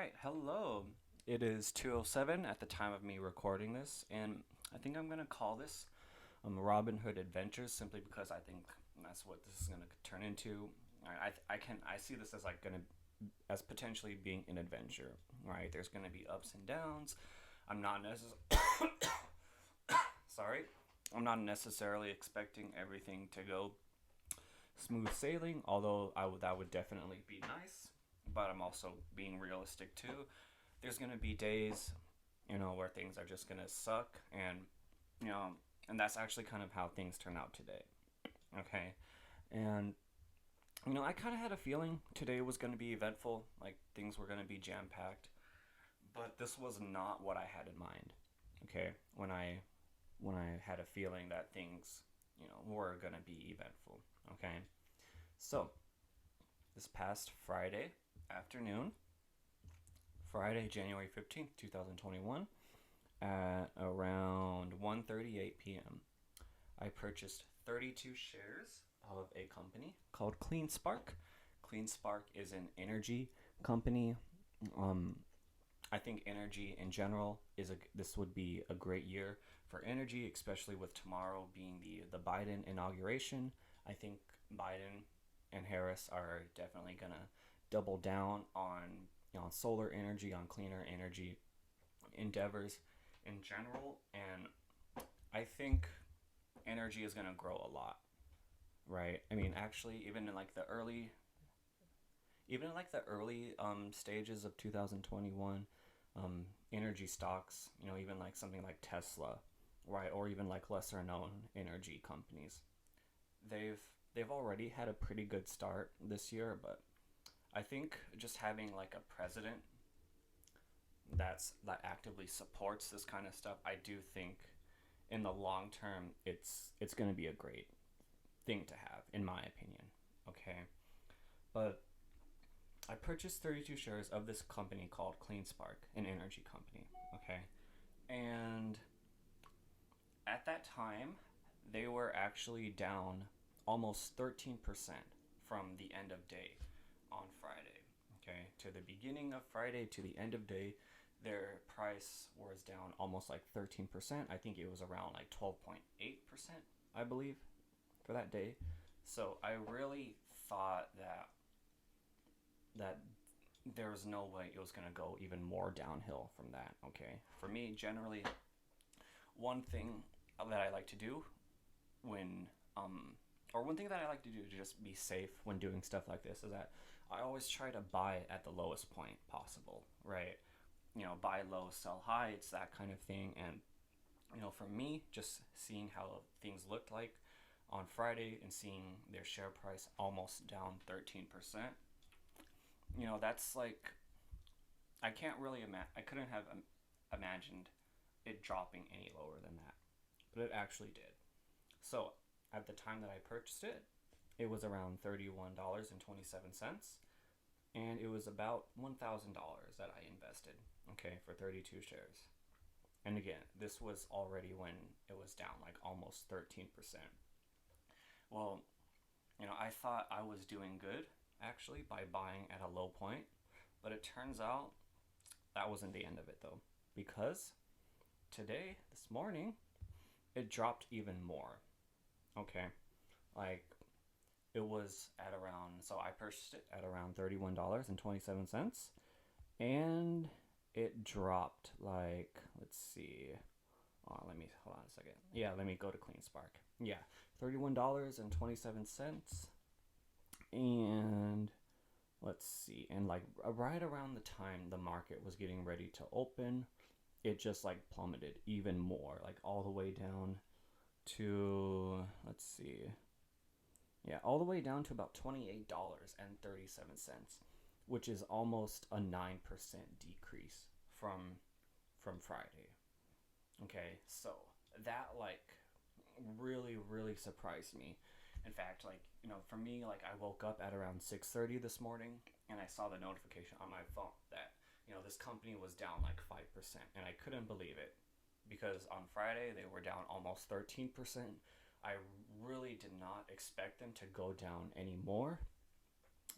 right, hello. It is 2:07 at the time of me recording this, and I think I'm gonna call this Robinhood Adventures simply because I think that's what this is gonna turn into. I see this as like gonna as potentially being an adventure, right? There's gonna be ups and downs. I'm not necessarily sorry. I'm not necessarily expecting everything to go smooth sailing, although that would definitely be nice. But I'm also being realistic too. There's gonna be days, where things are just gonna suck, and you know, and that's actually kind of how things turn out today. Okay, and I kind of had a feeling today was gonna be eventful, like things were gonna be jam packed, but this was not what I had in mind. Okay, when I had a feeling that things, were gonna be eventful. Okay, so this past Friday, January 15th, 2021, at around 1:38 p.m., I purchased 32 shares of a company called Clean Spark. Clean Spark is an energy company. Um, I think energy in general this would be a great year for energy, especially with tomorrow being the Biden inauguration. I think Biden and Harris are definitely gonna double down on on solar energy, on cleaner energy endeavors in general, and I think energy is gonna grow a lot, right? I mean, actually, even in like the early stages of 2021, energy stocks, even like something like Tesla, right, or even like lesser known energy companies, they've they've already had a pretty good start this year, but I think just having like a president that actively supports this kind of stuff, I do think in the long term it's going to be a great thing to have in my opinion. Okay, but I purchased 32 shares of this company called Clean Spark, an energy company. Okay, and at that time they were actually down almost 13% from the end of day on Friday. Okay, to the beginning of Friday to the end of day, their price was down almost like 13%. I think it was around like 12.8%, I believe, for that day. So I really thought that there was no way it was going to go even more downhill from that. Okay, for me, generally, one thing that I like to do when one thing that I like to do to just be safe when doing stuff like this is that I always try to buy at the lowest point possible, right? Buy low, sell high. It's that kind of thing. And for me, just seeing how things looked like on Friday and seeing their share price almost down 13%, that's like I couldn't have imagined it dropping any lower than that, but it actually did. So at the time that I purchased it, it was around $31.27, and it was about $1,000 that I invested. Okay, for 32 shares. And again, this was already when it was down like almost 13%. Well, I thought I was doing good actually by buying at a low point, but it turns out that wasn't the end of it though, because this morning, it dropped even more. Okay, like it was at around, so I purchased it at around $31.27, and it dropped like, let's see, let me hold on a second. Yeah, let me go to Clean Spark. Yeah, $31.27, and let's see, and like right around the time the market was getting ready to open, it just like plummeted even more, like all the way down to, let's see, yeah, all the way down to about $28.37, which is almost a 9% decrease from Friday. Okay, so that like really really surprised me. In fact, like, for me, like I woke up at around 6:30 this morning and I saw the notification on my phone that this company was down like 5%, and I couldn't believe it because on Friday they were down almost 13%. I really did not expect them to go down anymore,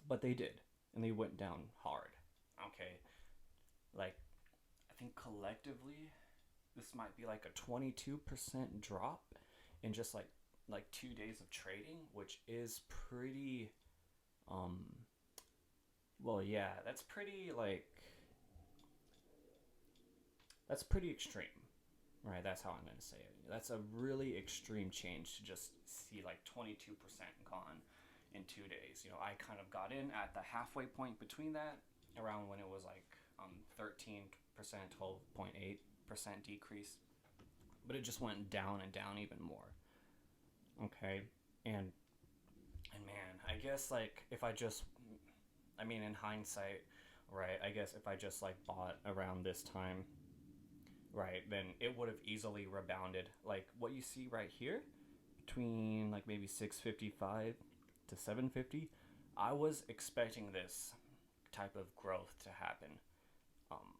but they did, and they went down hard. Okay, like I think collectively this might be like a 22% drop in just like 2 days of trading, which is pretty um well, yeah, that's pretty extreme. Right, that's how I'm going to say it. That's a really extreme change to just see like 22% gone in 2 days. I kind of got in at the halfway point between that, around when it was like 13%, 12.8% decrease. But it just went down and down even more. Okay, and man, I guess like if I just, I mean, in hindsight, right? I guess if I just like bought around this time, right, then it would have easily rebounded. Like what you see right here, between like maybe 655 to 750, I was expecting this type of growth to happen um,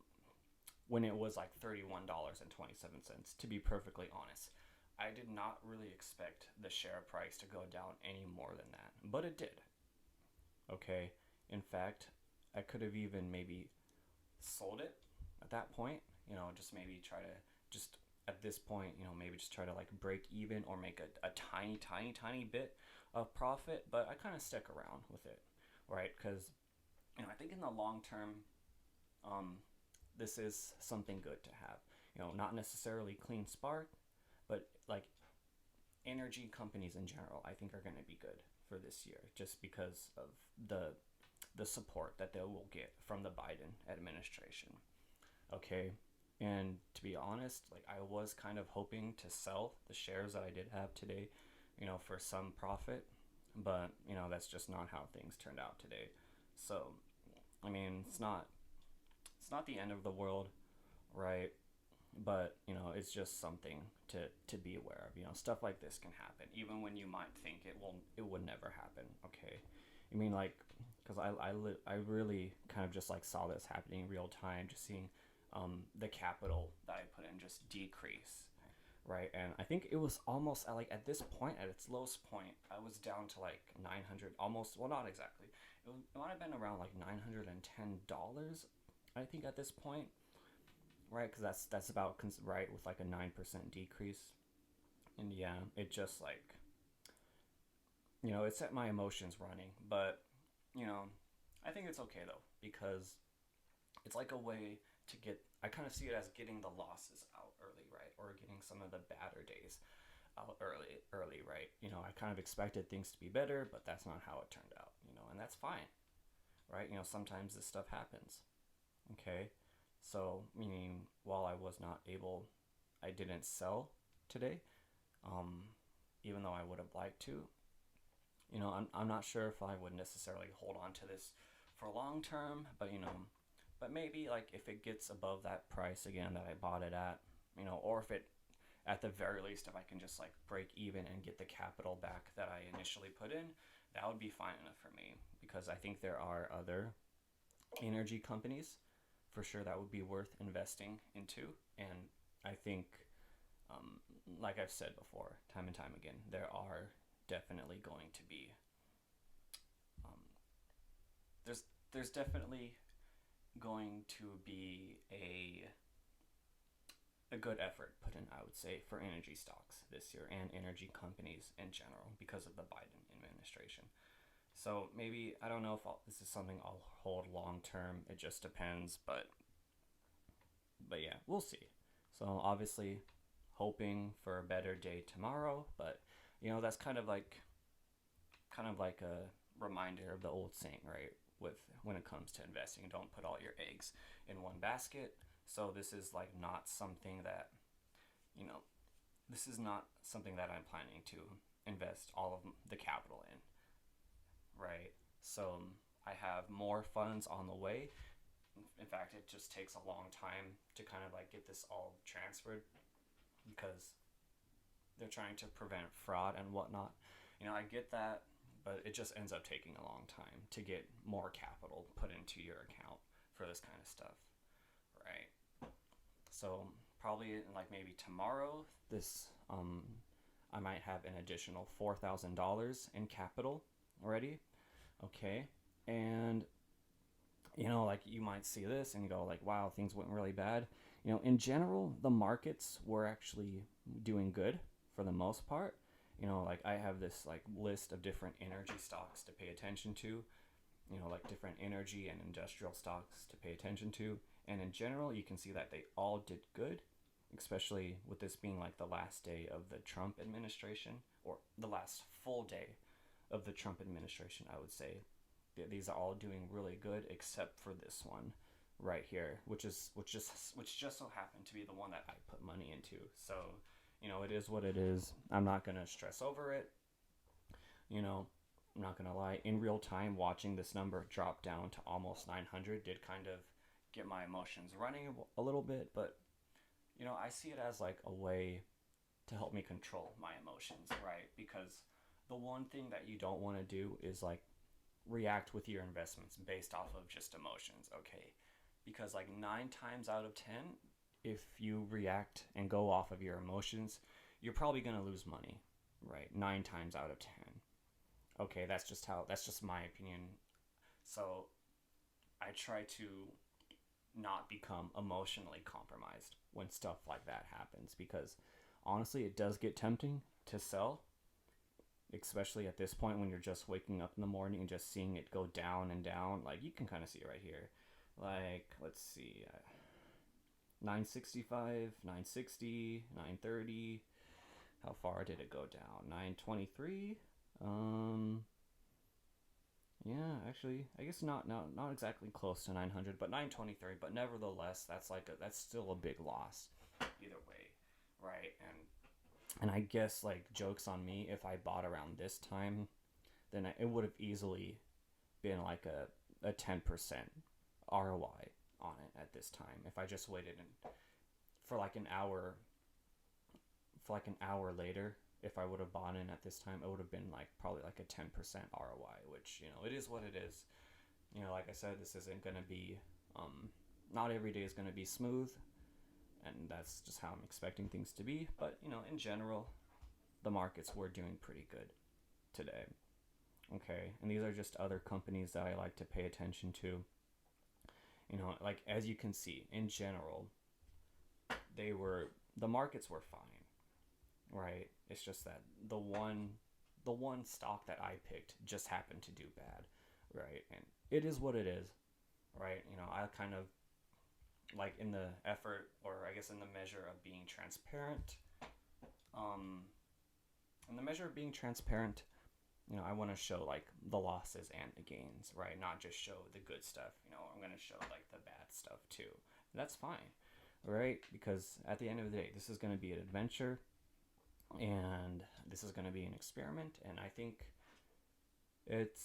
when it was like $31.27, to be perfectly honest. I did not really expect the share price to go down any more than that, but it did. Okay, in fact, I could have even maybe sold it at that point. Just maybe try to just at this point, maybe just try to like break even or make a tiny, tiny, tiny bit of profit. But I kind of stick around with it, right? Because I think in the long term, um, this is something good to have. Not necessarily clean spark, but like energy companies in general, I think are going to be good for this year, just because of the support that they will get from the Biden administration. Okay, and to be honest, like I was kind of hoping to sell the shares that I did have today, for some profit, but that's just not how things turned out today. So, I mean, it's not the end of the world, right? But it's just something to be aware of. Stuff like this can happen even when you might think it would never happen. Okay, I mean, like, because I really kind of just like saw this happening in real time, just seeing the capital that I put in just decrease, right? And I think it was almost at this point, at its lowest point, I was down to like 900, almost, well, not exactly. It might have been around like $910, I think, at this point, right? Because that's about right, with like a 9% decrease. And yeah, it just like, it set my emotions running. But you know, I think it's okay though, because it's like a way to get. I kind of see it as getting the losses out early, right? Or getting some of the badder days out early, right? I kind of expected things to be better, but that's not how it turned out. And that's fine, right? Sometimes this stuff happens. Okay, so meaning while I didn't sell today, um, even though I would have liked to. I'm not sure if I would necessarily hold on to this for long term, but but maybe like if it gets above that price again that I bought it at, or if it, at the very least, if I can just like break even and get the capital back that I initially put in, that would be fine enough for me, because I think there are other energy companies for sure that would be worth investing into. And I think, um, like I've said before, time and time again, there are definitely going to be, um, there's definitely going to be a good effort put in, I would say, for energy stocks this year and energy companies in general because of the Biden administration. So maybe, I don't know if this is something I'll hold long term. It just depends, but yeah, we'll see. So obviously, hoping for a better day tomorrow, but that's kind of like a reminder of the old saying, right? With when it comes to investing, don't put all your eggs in one basket. So this is like not something that, you know, this is not something that I'm planning to invest all of the capital in, right? So I have more funds on the way. In fact, it just takes a long time to kind of like get this all transferred, because they're trying to prevent fraud and whatnot. I get that, but it just ends up taking a long time to get more capital put into your account for this kind of stuff, right? So probably in like maybe tomorrow, I might have an additional $4,000 in capital already. Okay, and Like you might see this and you go like, wow, things went really bad. In general, the markets were actually doing good for the most part. Like I have this like list of different energy stocks to pay attention to, like different energy and industrial stocks to pay attention to. And in general, you can see that they all did good, especially with this being like the last day of the Trump administration, or the last full day of the Trump administration, I would say. These are all doing really good except for this one right here, which just so happened to be the one that I put money into. So, it is what it is. I'm not going to stress over it. I'm not going to lie. In real time, watching this number drop down to almost 900 did kind of get my emotions running a little bit, but I see it as like a way to help me control my emotions, right? Because the one thing that you don't want to do is like react with your investments based off of just emotions, okay? Because like 9 times out of 10, if you react and go off of your emotions, you're probably going to lose money, right? 9 times out of 10. Okay, that's just my opinion. So I try to not become emotionally compromised when stuff like that happens, because honestly, it does get tempting to sell, especially at this point when you're just waking up in the morning and just seeing it go down and down. Like you can kind of see it right here. Like, let's see, 965, 960, 930. How far did it go down? 923. Yeah, actually, I guess not exactly close to 900, but 923. But nevertheless, that's still a big loss, either way, right? And I guess like jokes on me, if I bought around this time, then it would have easily been like a 10% ROI on it at this time. If I just waited for like an hour, later, if I would have bought in at this time, it would have been like probably like a 10% ROI, which, it is what it is. Like I said, this isn't going to be, not every day is going to be smooth, and that's just how I'm expecting things to be. But, in general, the markets were doing pretty good today. Okay, and these are just other companies that I like to pay attention to. Like as you can see, in general, the markets were fine. Right? It's just that the one stock that I picked just happened to do bad, right? And it is what it is, right? I kind of like in the effort, or I guess in the measure of being transparent, I want to show like the losses and the gains, right? Not just show the good stuff. I'm going to show like the bad stuff too. And that's fine, right? Because at the end of the day, this is going to be an adventure. And this is going to be an experiment, and I think it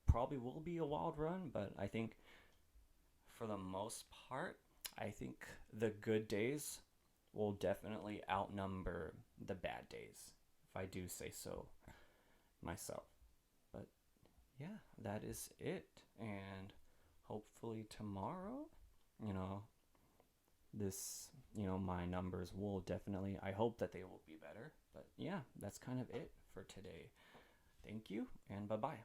probably will be a wild run, but I think for the most part, I think the good days will definitely outnumber the bad days, if I do say so myself. But yeah, that is it, and hopefully tomorrow, this, my numbers will definitely, I hope that they will be better. But yeah, that's kind of it for today. Thank you, and bye-bye.